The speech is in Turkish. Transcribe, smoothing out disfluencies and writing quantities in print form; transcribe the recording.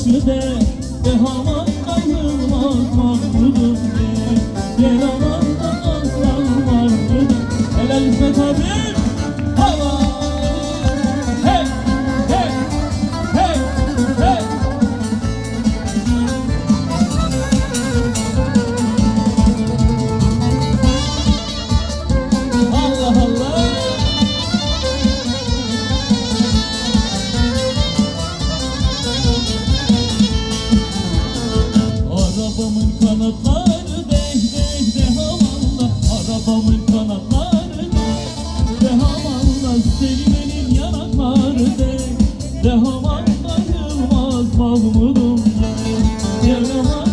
başı de aman ayrılmaz Mahmudum de. Gel aman da aslan vardı de. Helal İsmet abi. Hava. Hey, hey, hey, hey. Allah Allah. Arabamın kanatları deh deh deh amanla. Arabamın kanatları deh deh amanla. Senin elin yanakları deh deh amanla. Yılmaz Mahmudum deh deh amanla.